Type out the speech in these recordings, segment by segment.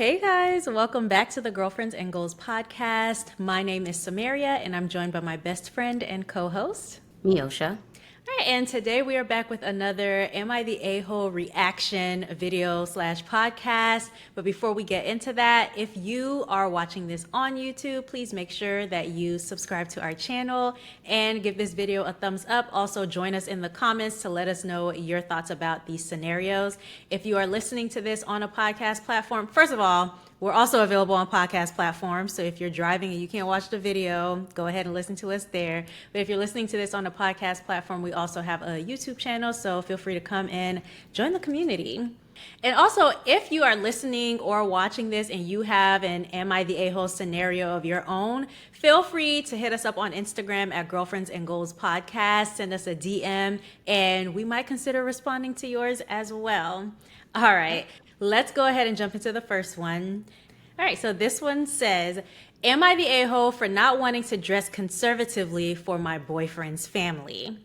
Hey guys, welcome back to the Girlfriends and Goals podcast. My name is Samaria and I'm joined by my best friend and co-host. Miosha. All right, and today we are back with another Am I the A-hole reaction video slash podcast. But before we get into that, if you are watching this on YouTube, please make sure that you subscribe to our channel and give this video a thumbs up. Also, join us in the comments to let us know your thoughts about these scenarios. If you are listening to this on a podcast platform, first of all, we're also available on podcast platforms. So if you're driving and you can't watch the video, go ahead and listen to us there. But if you're listening to this on a podcast platform, we also have a YouTube channel. So feel free to come in, join the community. And also, if you are listening or watching this and you have an Am I the A-hole scenario of your own, feel free to hit us up on Instagram at Girlfriends and Goals Podcast. Send us a DM and we might consider responding to yours as well. All right. Let's go ahead and jump into the first one. All right, so this one says, am I the a-hole for not wanting to dress conservatively for my boyfriend's family?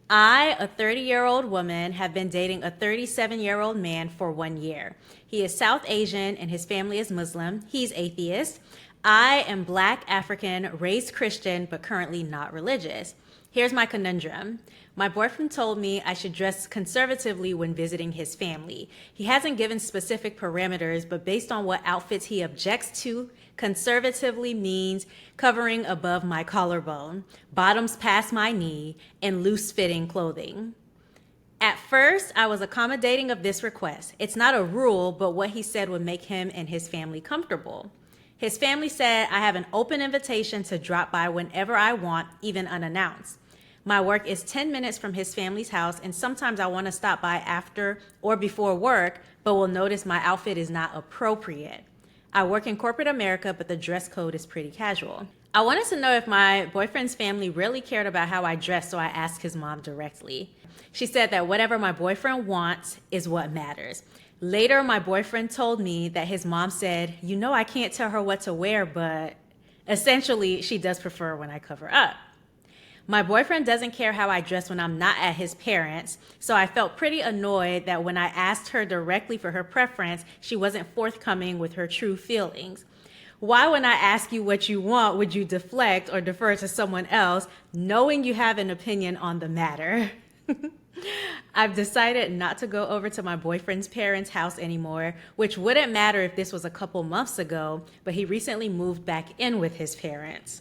I, a 30-year-old woman, have been dating a 37-year-old man for 1 year. He is South Asian and his family is Muslim. He's atheist. I am Black, African, raised Christian, but currently not religious. Here's my conundrum. My boyfriend told me I should dress conservatively when visiting his family. He hasn't given specific parameters, but based on what outfits he objects to, conservatively means covering above my collarbone, bottoms past my knee, and loose-fitting clothing. At first, I was accommodating of this request. It's not a rule, but what he said would make him and his family comfortable. His family said I have an open invitation to drop by whenever I want, even unannounced. My work is 10 minutes from his family's house, and sometimes I want to stop by after or before work, but will notice my outfit is not appropriate. I work in corporate America, but the dress code is pretty casual. I wanted to know if my boyfriend's family really cared about how I dress, so I asked his mom directly. She said that whatever my boyfriend wants is what matters. Later, my boyfriend told me that his mom said, I can't tell her what to wear, but essentially, she does prefer when I cover up. My boyfriend doesn't care how I dress when I'm not at his parents', so I felt pretty annoyed that when I asked her directly for her preference, she wasn't forthcoming with her true feelings. Why, when I ask you what you want, would you deflect or defer to someone else, knowing you have an opinion on the matter? I've decided not to go over to my boyfriend's parents' house anymore, which wouldn't matter if this was a couple months ago, but he recently moved back in with his parents.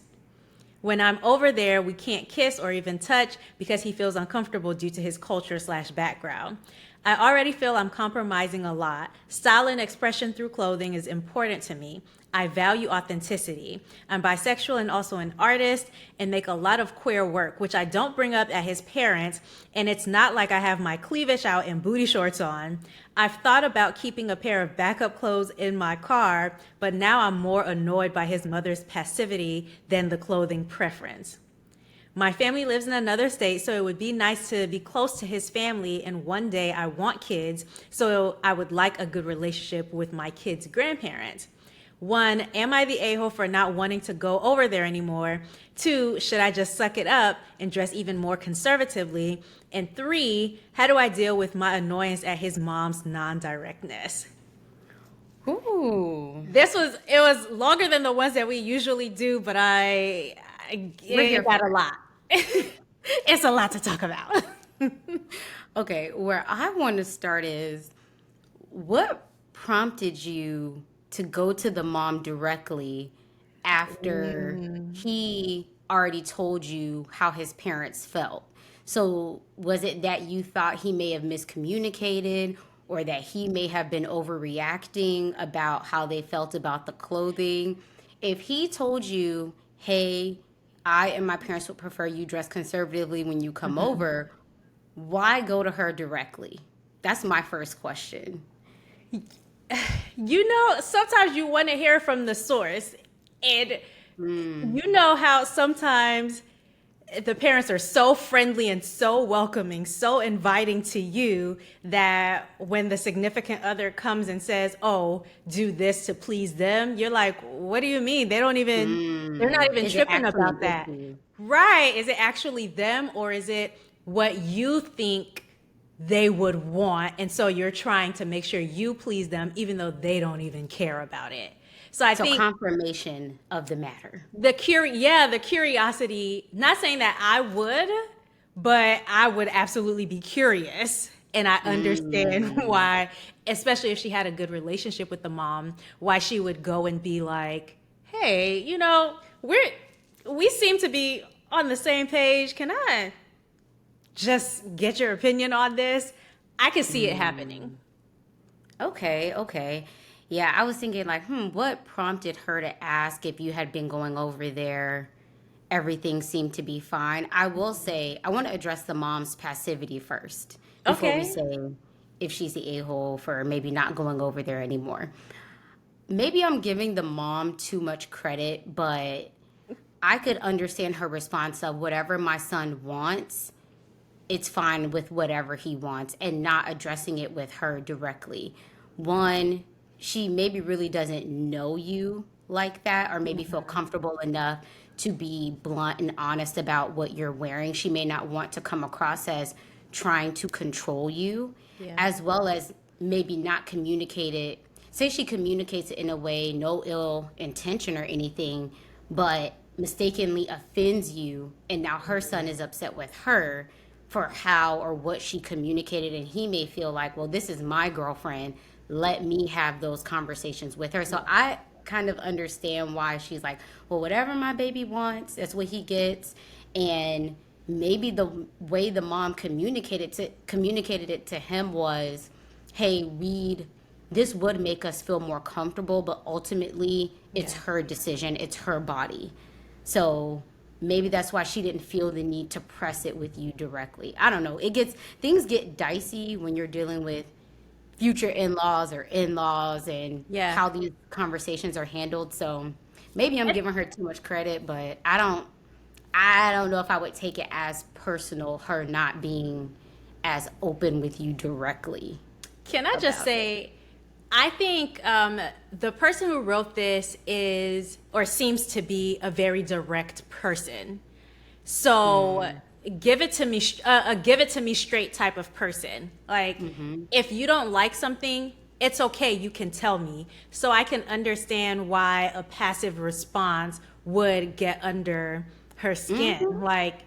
When I'm over there, we can't kiss or even touch because he feels uncomfortable due to his culture/background. I already feel I'm compromising a lot. Style and expression through clothing is important to me. I value authenticity. I'm bisexual and also an artist and make a lot of queer work, which I don't bring up at his parents, and it's not like I have my cleavage out and booty shorts on. I've thought about keeping a pair of backup clothes in my car, but now I'm more annoyed by his mother's passivity than the clothing preference. My family lives in another state, so it would be nice to be close to his family, and one day I want kids, so I would like a good relationship with my kids' grandparents. 1, am I the a-hole for not wanting to go over there anymore? 2, should I just suck it up and dress even more conservatively? And 3, how do I deal with my annoyance at his mom's non-directness? Ooh. It was longer than the ones that we usually do, but it got a lot. It's a lot to talk about. Okay, where I want to start is, what prompted you to go to the mom directly after he already told you how his parents felt? So was it that you thought he may have miscommunicated, or that he may have been overreacting about how they felt about the clothing? If he told you, hey, I and my parents would prefer you dress conservatively when you come over, why go to her directly? That's my first question. Sometimes you want to hear from the source, and you know how sometimes the parents are so friendly and so welcoming, so inviting to you, that when the significant other comes and says, oh, do this to please them, you're like, what do you mean? They're not even Is it tripping actually about good that. for you? Right. Is it actually them, or is it what you think they would want. And so you're trying to make sure you please them, even though they don't even care about it. So I So think confirmation of the matter. the curiosity, not saying that I would, but I would absolutely be curious. And I understand Mm. why, especially if she had a good relationship with the mom, why she would go and be like, hey, we seem to be on the same page. Can I just get your opinion on this? I can see it happening. Okay, okay. Yeah, I was thinking like, what prompted her to ask if you had been going over there? Everything seemed to be fine. I will say, I want to address the mom's passivity first before we Okay. say if she's the a-hole for maybe not going over there anymore. Maybe I'm giving the mom too much credit, but I could understand her response of whatever my son wants, it's fine with whatever he wants, and not addressing it with her directly. One, she maybe really doesn't know you like that, or maybe feel comfortable enough to be blunt and honest about what you're wearing. She may not want to come across as trying to control you, Yeah. as well as maybe not communicate it. Say she communicates it in a way, no ill intention or anything, but mistakenly offends you, and now her son is upset with her for how or what she communicated, and he may feel like, well, this is my girlfriend, let me have those conversations with her. So I kind of understand why she's like, well, whatever my baby wants, that's what he gets. And maybe the way the mom communicated it to him was, hey, we'd this would make us feel more comfortable, but ultimately it's Yeah. her decision, it's her body. So maybe that's why she didn't feel the need to press it with you directly. I don't know. Things get dicey when you're dealing with future in-laws or in-laws and Yeah. how these conversations are handled. So maybe I'm giving her too much credit, but I don't know if I would take it as personal, her not being as open with you directly Can I just about it. say, I think the person who wrote this is or seems to be a very direct person. So Mm. give it to me straight type of person. Like, Mm-hmm. if you don't like something, it's okay. You can tell me, so I can understand why a passive response would get under her skin. Mm-hmm. Like,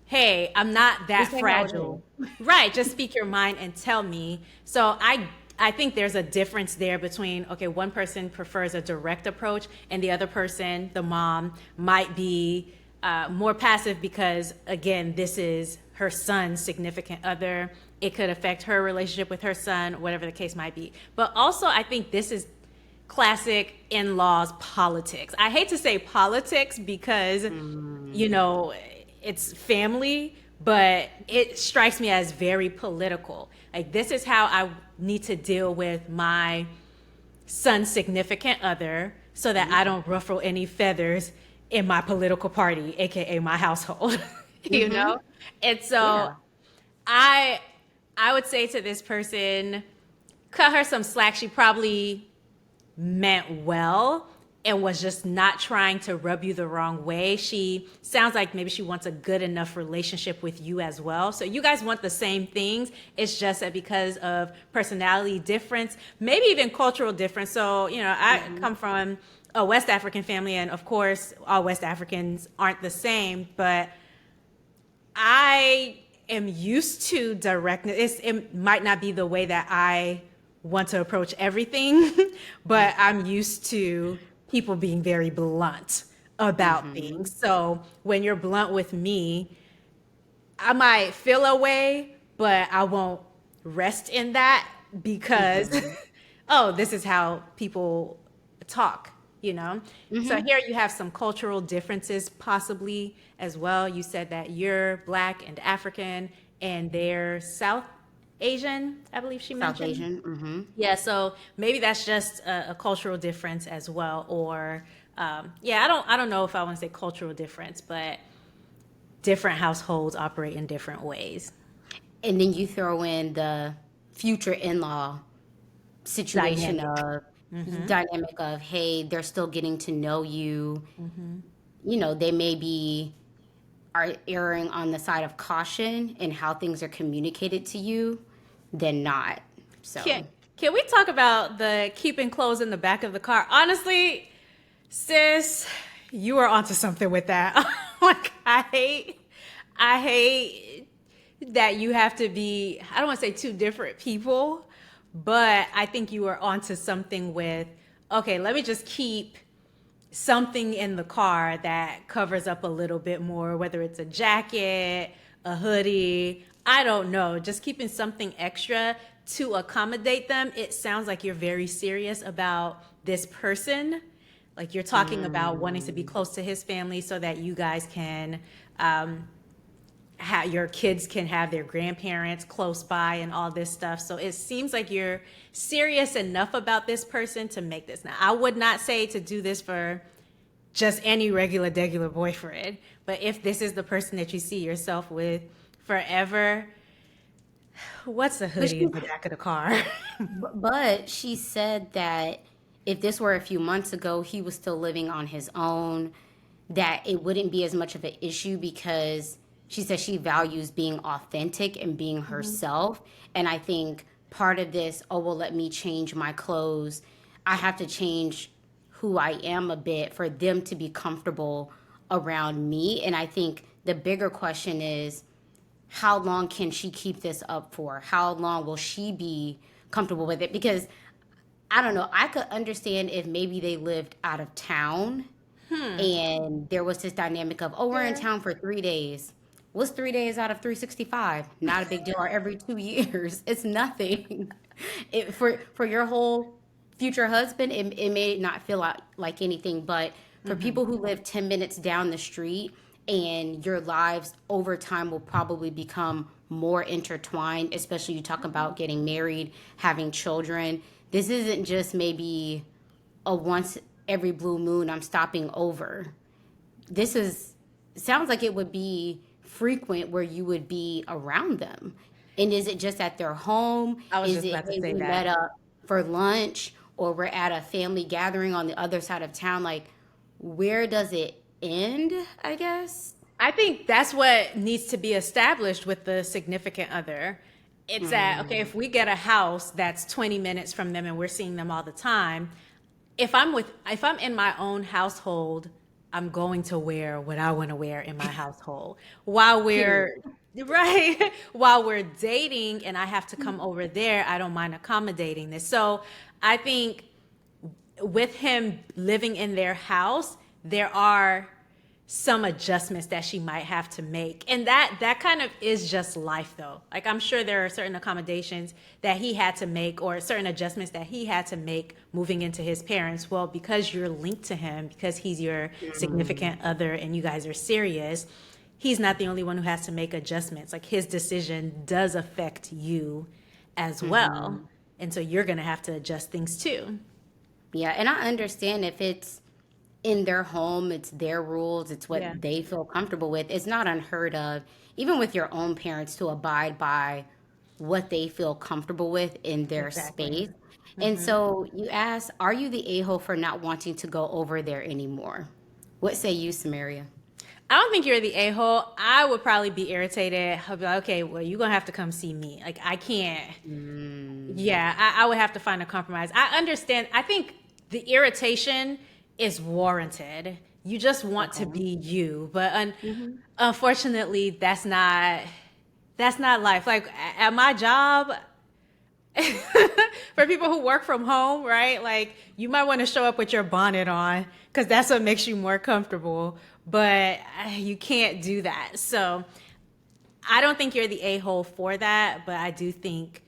hey, I'm not Just that say how it is. fragile. Right, just speak your mind and tell me. So I think there's a difference there between, okay, one person prefers a direct approach and the other person, the mom, might be more passive because, again, this is her son's significant other. It could affect her relationship with her son, whatever the case might be. But also, I think this is classic in-laws politics. I hate to say politics because, you Mm. know, it's family, but it strikes me as very political. Like, this is how I need to deal with my son's significant other so that I don't ruffle any feathers in my political party, aka my household. you Mm-hmm. know? And so Yeah. I I would say to this person, cut her some slack. She probably meant well and was just not trying to rub you the wrong way. She sounds like maybe she wants a good enough relationship with you as well. So you guys want the same things. It's just that because of personality difference, maybe even cultural difference. So, I Mm-hmm. come from a West African family, and of course, all West Africans aren't the same, but I am used to directness. It might not be the way that I want to approach everything, but I'm used to people being very blunt about Mm-hmm. things. So when you're blunt with me, I might feel a way, but I won't rest in that because, Mm-hmm. oh, this is how people talk, you know? So Mm-hmm. here you have some cultural differences possibly as well. You said that you're Black and African and they're South Asian, I believe she South mentioned. Asian. Mm-hmm. Yeah, so maybe that's just a cultural difference as well. Or, yeah, I don't know if I want to say cultural difference, but different households operate in different ways. And then you throw in the future in-law situation Dynamic. of dynamic of, hey, they're still getting to know you. They maybe are erring on the side of caution in how things are communicated to you. than not. So Can we talk about the keeping clothes in the back of the car? Honestly, sis, you are onto something with that. Like I hate that you have to be, I don't want to say two different people, but I think you are onto something with, okay, let me just keep something in the car that covers up a little bit more, whether it's a jacket, a hoodie, I don't know, just keeping something extra to accommodate them. It sounds like you're very serious about this person. Like you're talking about wanting to be close to his family so that you guys can your kids can have their grandparents close by and all this stuff. So it seems like you're serious enough about this person to make this. Now, I would not say to do this for just any regular boyfriend, but if this is the person that you see yourself with forever, what's the but hoodie she, in the back of the car? but she said that if this were a few months ago, he was still living on his own, that it wouldn't be as much of an issue because she says she values being authentic and being herself. And I think part of this, oh, well, let me change my clothes. I have to change who I am a bit for them to be comfortable around me. And I think the bigger question is, how long can she keep this up for? How long will she be comfortable with it? Because I don't know, I could understand if maybe they lived out of town and there was this dynamic of, oh, we're in Yeah. town for 3 days. What's 3 days out of 365? Not a big deal. Or every 2 years, it's nothing. For your whole future husband, it may not feel like anything, but for people who live 10 minutes down the street and your lives over time will probably become more intertwined, especially you talk about getting married, having children. This isn't just maybe a once every blue moon I'm stopping over. This is sounds like it would be frequent where you would be around them. And is it just at their home? I was Is just it, about to hey, say we met that. up for lunch or we're at a family gathering on the other side of town? Like, where does it end, I guess? I think that's what needs to be established with the significant other. It's that, okay, if we get a house that's 20 minutes from them and we're seeing them all the time, if I'm in my own household, I'm going to wear what I want to wear in my household. While Period. we're right, while we're dating and I have to come over there, I don't mind accommodating this. So I think with him living in their house, there are some adjustments that she might have to make, and that kind of is just life though. Like I'm sure there are certain accommodations that he had to make or certain adjustments that he had to make moving into his parents. Well, because you're linked to him, because he's your significant other and you guys are serious, he's not the only one who has to make adjustments. Like his decision does affect you as well, and so you're gonna have to adjust things too. Yeah, and I understand if it's in their home, it's their rules, it's Yeah, what they feel comfortable with. It's not unheard of, even with your own parents, to abide by what they feel comfortable with in their exactly. space. And so you ask, are you the a hole for not wanting to go over there anymore? What say you, Samaria? I don't think you're the a-hole. I would probably be irritated. I'd be like, okay, well, you're gonna have to come see me. Like I can't. Mm, Yeah, I would have to find a compromise. I understand. I think the irritation is warranted. You just want to okay. be you, but unfortunately, that's not life. Like at my job, for people who work from home, right? Like you might want to show up with your bonnet on because that's what makes you more comfortable, but you can't do that. So I don't think you're the a-hole for that, but I do think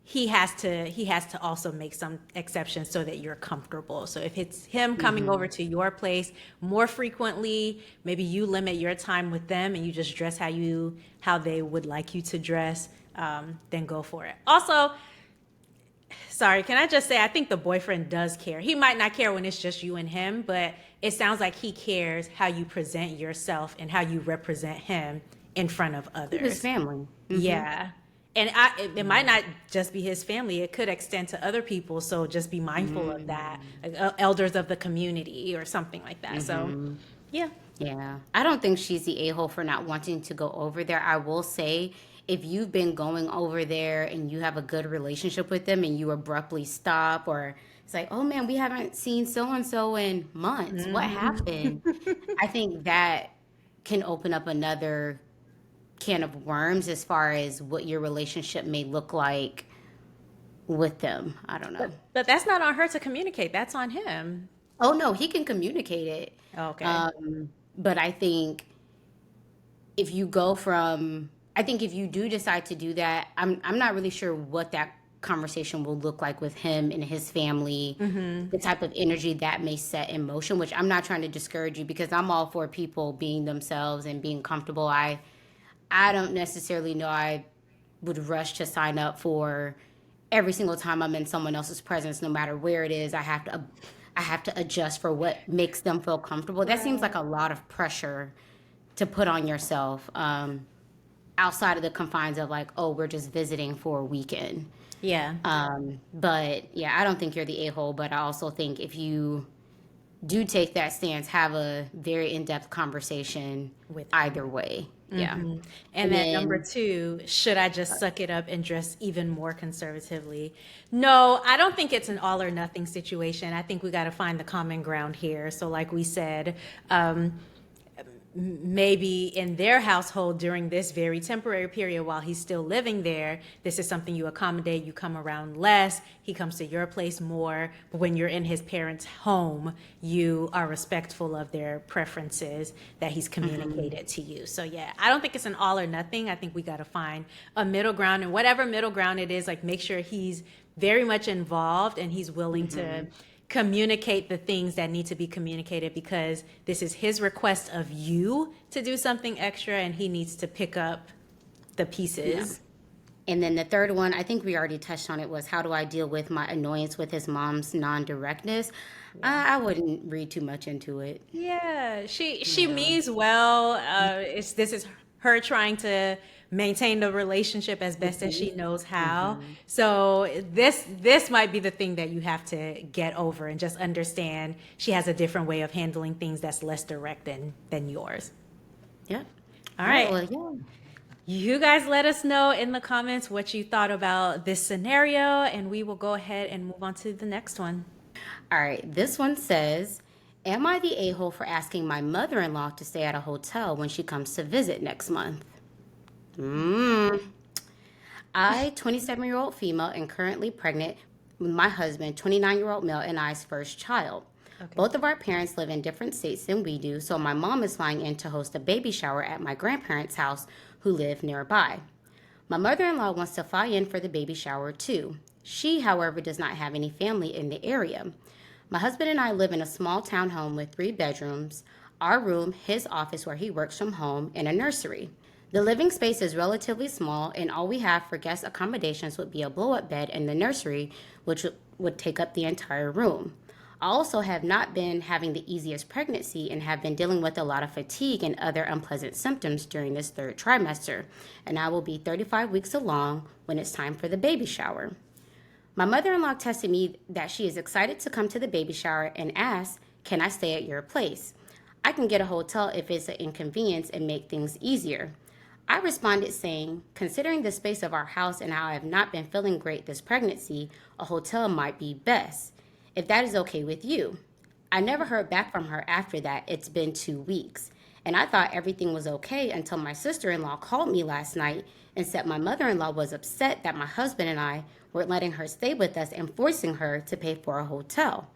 he has to also make some exceptions so that you're comfortable. So if it's him coming over Hmm. to your place more frequently, maybe you limit your time with them and you just dress how they would like you to dress, then go for it. Also, sorry, can I just say I think the boyfriend does care. He might not care when it's just you and him, but it sounds like he cares how you present yourself and how you represent him in front of To his others. family. Hmm. Yeah. And it might not just be his family. It could extend to other people. So just be mindful of that, like, elders of the community or something like that. So, Hmm. yeah. Yeah. I don't think she's the a hole for not wanting to go over there. I will say, if you've been going over there and you have a good relationship with them and you abruptly stop, or it's like, oh man, we haven't seen so and so in months. What happened? I think that can open up another can of worms as far as what your relationship may look like with them. I don't know. But that's not on her to communicate. That's on him. Oh no, he can communicate it. Okay. But I think if you go from, I think if you do decide to do that, I'm not really sure what that conversation will look like with him and his family, the type of energy that may set in motion, which I'm not trying to discourage you, because I'm all for people being themselves and being comfortable. I don't necessarily know I would rush to sign up for every single time I'm in someone else's presence, no matter where it is. I have to adjust for what makes them feel comfortable. That seems like a lot of pressure to put on yourself, outside of the confines of like, oh, we're just visiting for a weekend. Yeah. But yeah, I don't think you're the a-hole, but I also think if you do take that stance, have a very in-depth conversation With either way. Yeah. And And then number then, two, should I just suck it up and dress even more conservatively? No, I don't think it's an all or nothing situation. I think we got to find the common ground here. So, like we said, maybe in their household during this very temporary period while he's still living there, this is something you accommodate. You come around less, he comes to your place more. But when you're in his parents' home, you are respectful of their preferences that he's communicated to you. So yeah, I don't think it's an all or nothing. I think we got to find a middle ground, and whatever middle ground it is, like make sure he's very much involved and he's willing to communicate the things that need to be communicated, because this is his request of you to do something extra and he needs to pick up the pieces. and then the third one, I think we already touched on it, was how do I deal with my annoyance with his mom's non-directness? I wouldn't read too much into it. Yeah, she means well. This is her trying to maintain the relationship as best as she knows how. So this might be the thing that you have to get over and just understand she has a different way of handling things that's less direct than yours. Yeah. All All right. right. Well, yeah. You guys let us know in the comments what you thought about this scenario, and we will go ahead and move on to the next one. All right. This one says, am I the a-hole for asking my mother-in-law to stay at a hotel when she comes to visit next month? I, 27-year-old female, and currently pregnant with my husband, 29-year-old male, and I's first child. Okay. Both of our parents live in different states than we do, so my mom is flying in to host a baby shower at my grandparents' house, who live nearby. My mother-in-law wants to fly in for the baby shower too. She, however, does not have any family in the area. My husband and I live in a small townhome with 3 bedrooms, our room, his office where he works from home, and a nursery. The living space is relatively small, and all we have for guest accommodations would be a blow-up bed in the nursery, which would take up the entire room. I also have not been having the easiest pregnancy and have been dealing with a lot of fatigue and other unpleasant symptoms during this 3rd trimester, and I will be 35 weeks along when it's time for the baby shower. My mother-in-law texted me that she is excited to come to the baby shower and asked, can I stay at your place? I can get a hotel if it's an inconvenience and make things easier. I responded saying, considering the space of our house and how I have not been feeling great this pregnancy, a hotel might be best, if that is okay with you. I never heard back from her after that. It's been 2 weeks. And I thought everything was okay until my sister-in-law called me last night and said my mother-in-law was upset that my husband and I were letting her stay with us and forcing her to pay for a hotel.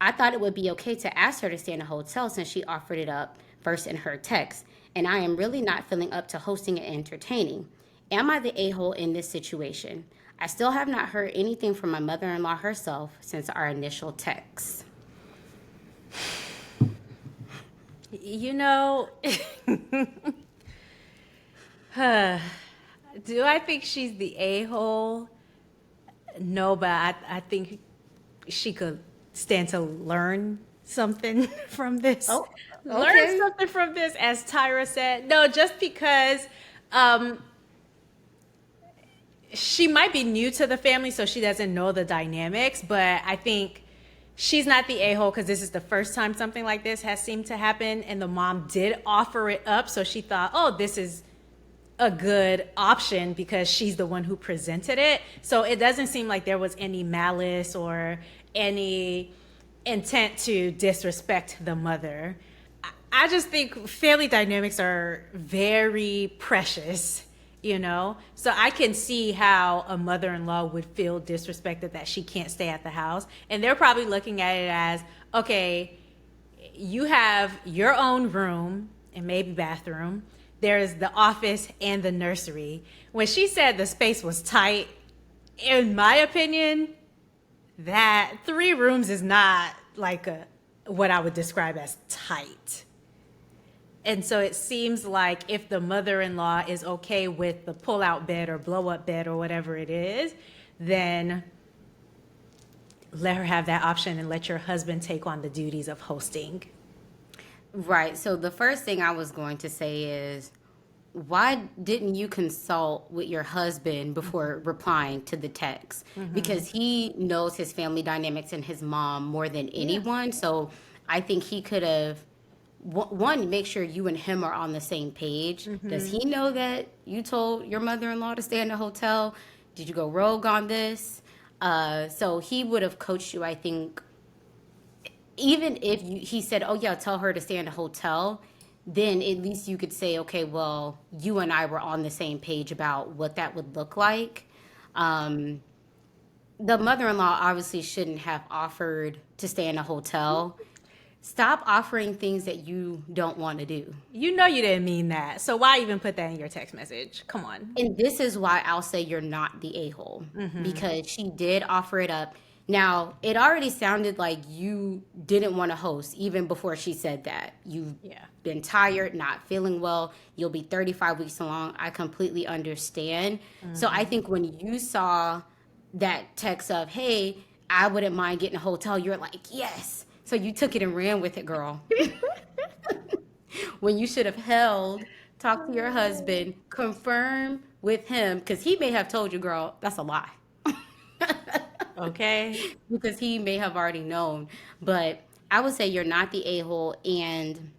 I thought it would be okay to ask her to stay in a hotel since she offered it up first in her text, and I am really not feeling up to hosting and entertaining. Am I the a-hole in this situation? I still have not heard anything from my mother-in-law herself since our initial text. You know, do I think she's the a-hole? No, but I think she could stand to learn something from this. Oh, Learn okay. something from this, as Tyra said. No, just because she might be new to the family, so she doesn't know the dynamics, but I think she's not the a-hole because this is the first time something like this has seemed to happen, and the mom did offer it up, so she thought, oh, this is a good option because she's the one who presented it. So it doesn't seem like there was any malice or any intent to disrespect the mother. I just think family dynamics are very precious, you know? So I can see how a mother-in-law would feel disrespected that she can't stay at the house. And they're probably looking at it as, okay, you have your own room and maybe bathroom. There's the office and the nursery. When she said the space was tight, in my opinion, that 3 rooms is not like what I would describe as tight. And so it seems like if the mother-in-law is okay with the pull-out bed or blow-up bed or whatever it is, then let her have that option and let your husband take on the duties of hosting. Right. So the first thing I was going to say is, why didn't you consult with your husband before replying to the text? Because he knows his family dynamics and his mom more than anyone. So I think he could have, one, make sure you and him are on the same page. Does he know that you told your mother-in-law to stay in the hotel? Did you go rogue on this? So he would have coached you, I think. Even if he said, oh yeah, tell her to stay in a hotel, then at least you could say, okay, well, you and I were on the same page about what that would look like. The mother-in-law obviously shouldn't have offered to stay in a hotel. Stop offering things that you don't want to do. You know you didn't mean that. So why even put that in your text message? Come on. And this is why I'll say you're not the a-hole, because she did offer it up. Now, it already sounded like you didn't want to host even before she said that. You've been tired, not feeling well. You'll be 35 weeks along. I completely understand. So I think when you saw that text of, hey, I wouldn't mind getting a hotel, you're like, yes. So you took it and ran with it, girl. When you should have talked to your husband, confirm with him, because he may have told you, girl, that's a lie. Okay. Because he may have already known. But I would say you're not the a-hole. And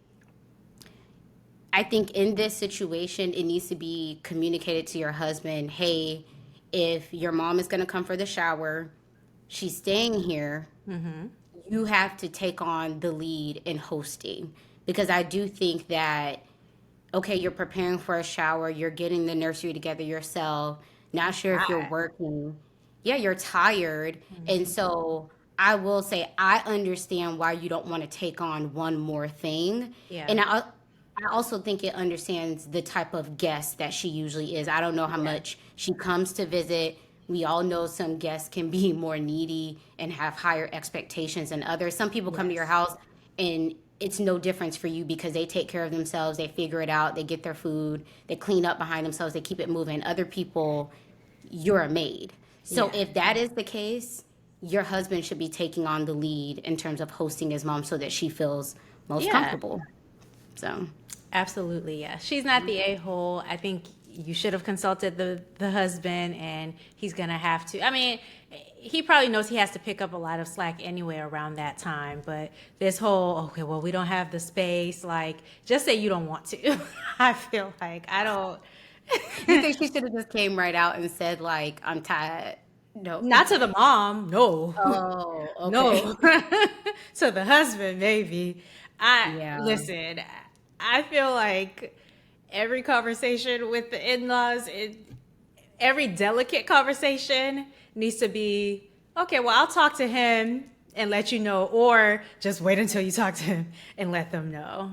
I think in this situation, it needs to be communicated to your husband, hey, if your mom is going to come for the shower, she's staying here, you have to take on the lead in hosting. Because I do think that, okay, you're preparing for a shower, you're getting the nursery together yourself, not sure if you're working. Yeah, you're tired. And so I will say, I understand why you don't want to take on one more thing. Yeah. And I also think it understands the type of guest that she usually is. I don't know how much she comes to visit. We all know some guests can be more needy and have higher expectations than others. Some people come to your house and it's no difference for you because they take care of themselves. They figure it out. They get their food. They clean up behind themselves. They keep it moving. Other people, you're a maid. So if that is the case, your husband should be taking on the lead in terms of hosting his mom so that she feels most comfortable. So Absolutely, yeah. She's not the a-hole. I think you should have consulted the husband, and he's going to have to. I mean, he probably knows he has to pick up a lot of slack anyway around that time. But this whole, okay, well, we don't have the space, like, just say you don't want to. I feel like I don't. You think she should have just came right out and said, like, I'm tired? No. Not to the mom, no. Oh, okay. No. To the husband, maybe. Yeah. Listen, I feel like every conversation with the in-laws, every delicate conversation needs to be, okay, well, I'll talk to him and let you know, or just wait until you talk to him and let them know.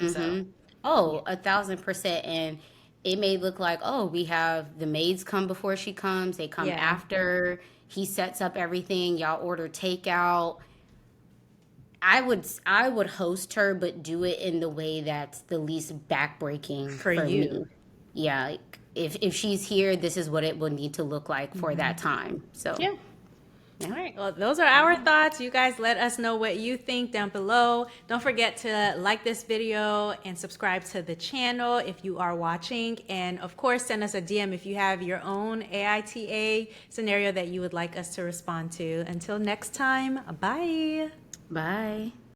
So, Oh, 1,000%. And it may look like, oh, we have the maids come before she comes. They come Yeah. after. He sets up everything. Y'all order takeout. I would host her, but do it in the way that's the least backbreaking For for you. me. Yeah, like if she's here, this is what it will need to look like for that time. So yeah. All right. Well, those are our thoughts. You guys let us know what you think down below. Don't forget to like this video and subscribe to the channel if you are watching. And of course, send us a DM if you have your own AITA scenario that you would like us to respond to. Until next time, bye. bye.